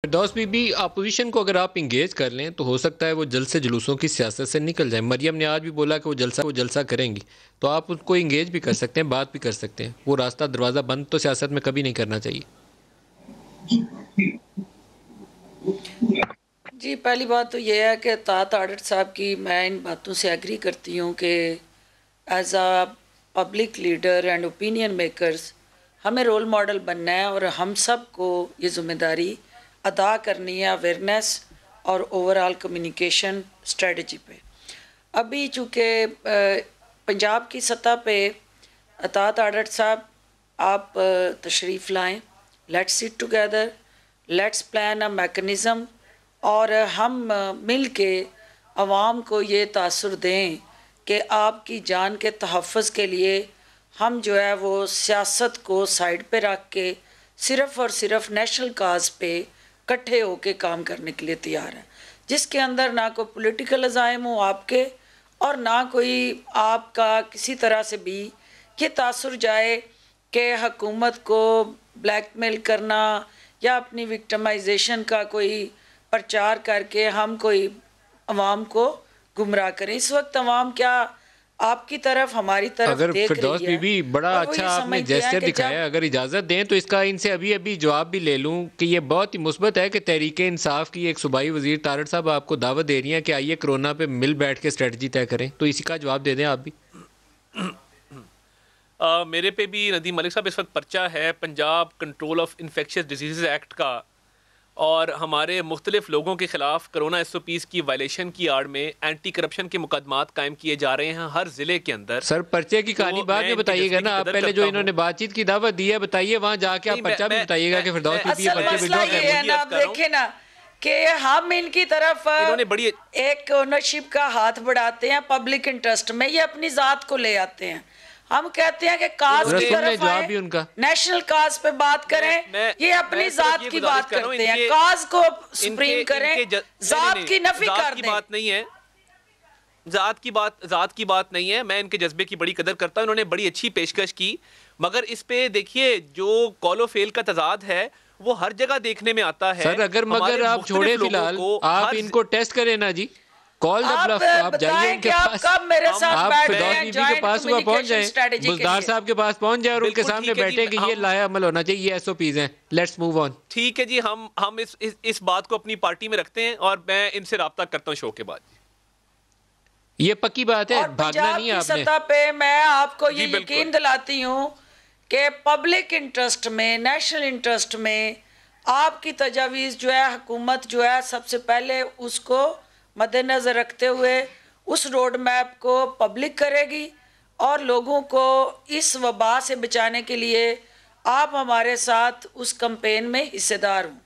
फिरदौस बीबी, opposition को अगर आप इंगेज कर लें तो हो सकता है वो जल्द से जुलूसों की सियासत से निकल जाए। मरियम ने आज भी बोला कि वो जलसा करेंगी, तो आप उनको इंगेज भी कर सकते हैं, बात भी कर सकते हैं। वो रास्ता दरवाज़ा बंद तो सियासत में कभी नहीं करना चाहिए। जी, पहली बात तो ये है कि तात आडट साहब की मैं इन बातों से एग्री करती हूँ कि as a public leader and opinion makers हमें रोल मॉडल बनना है और हम सब को ये ज़िम्मेदारी अदा करनी है अवेयरनेस और ओवरऑल कम्युनिकेशन स्ट्रेटजी पे। अभी चूँकि पंजाब की सतह पे तात आडट साहब आप तशरीफ़ लाएँ, let's sit together, let's plan a mechanism और हम मिल के आवाम को ये तासुर दें कि आपकी जान के तहफ़्फ़ुज़ के लिए हम जो है वो सियासत को साइड पे रख के सिर्फ़ और सिर्फ नेशनल काज पे इकट्ठे होके काम करने के लिए तैयार हैं, जिसके अंदर ना कोई पॉलिटिकल अज़ाइम हो आपके और ना कोई आपका किसी तरह से भी ये तासुर जाए कि हुकूमत को ब्लैकमेल करना या अपनी विक्टिमाइजेशन का कोई प्रचार करके हम कोई अवाम को गुमराह करें। इस वक्त अवाम क्या आपकी तरफ हमारी तरफ अगर देख फिरदौस रही है बीबी, बड़ा और वो अच्छा ये आपने समझते हैं जेस्चर कि दिखाया, अगर इजाज़त दें तो इसका इनसे अभी अभी जवाब भी ले लूं कि ये बहुत ही मुस्बत है कि तहरीक इंसाफ की एक सूबाई वजीर तारड़ साहब आपको दावत दे रही हैं कि आइए कोरोना पे मिल बैठ के स्ट्रेटजी तय करें, तो इसी का जवाब दे दें आप भी। मेरे पे भी नदीम मलिक साहब इस वक्त पर्चा है Punjab control of infectious disease act का, और हमारे मुख्तलिफ लोगों के ख़िलाफ़ कोरोना SOPs की वायलेशन की आड़ में एंटी करप्शन के मुकदमात कायम किए जा रहे हैं हर ज़िले के अंदर। सर, पर्चे की कहानी बाद में बताइएगा ना, आप पहले जो इन्होंने बातचीत की दावत दी है बताइए, वहाँ जाके आप पर्चा भी बताइएगा कि फिरदौस बीबी ये पर्चे विड्रॉ कर रहे हैं। आप देखें ना कि हम इनकी तरफ बड़ी एक ओनरशिप का हाथ बढ़ाते हैं पब्लिक इंटरेस्ट में, ये अपनी ज़ात को ले आते हैं। हम कहते हैं कि काज की तरफ आए, नेशनल काज पे बात करें, ये अपनी जात की बात करते हैं, काज को सुप्रीम करें, जात की नफी कर दें। बात नहीं है, जात की बात नहीं है। मैं इनके जज्बे की बड़ी कदर करता हूं, इन्होंने बड़ी अच्छी पेशकश की, मगर इस पे देखिए जो कॉलो फेल का तजाद है वो हर जगह देखने में आता है। सर, अगर मगर आप छोड़े फिलहाल, आप इनको टेस्ट करें ना जी, कॉल द ब्लफ, आप जाइए उनके पास, कब मेरे साथ आप बैठे फिरदौस हैं, बीबी के पास हुआ पहुंच जाए, बुजदार साहब के पास पहुंच जाए और उनके सामने बैठे कि ये लाया अमल होना चाहिए, ये SOPs हैं, लेट्स मूव ऑन। ठीक है जी, हम इस बात को अपनी पार्टी में रखते हैं और मैं इनसे राब्ता करता हूं शो के बाद। ये पक्की बात है, भागना नहीं है आपने। सतह पे मैं आपको ये यकीन दिलाती हूँ कि पब्लिक इंटरेस्ट में, नेशनल इंटरेस्ट में आपकी तजावीज़ जो है हुकूमत जो है सबसे पहले उसको मद्देनज़र रखते हुए उस रोड मैप को पब्लिक करेगी और लोगों को इस वबा से बचाने के लिए आप हमारे साथ उस कैंपेन में हिस्सेदार हों।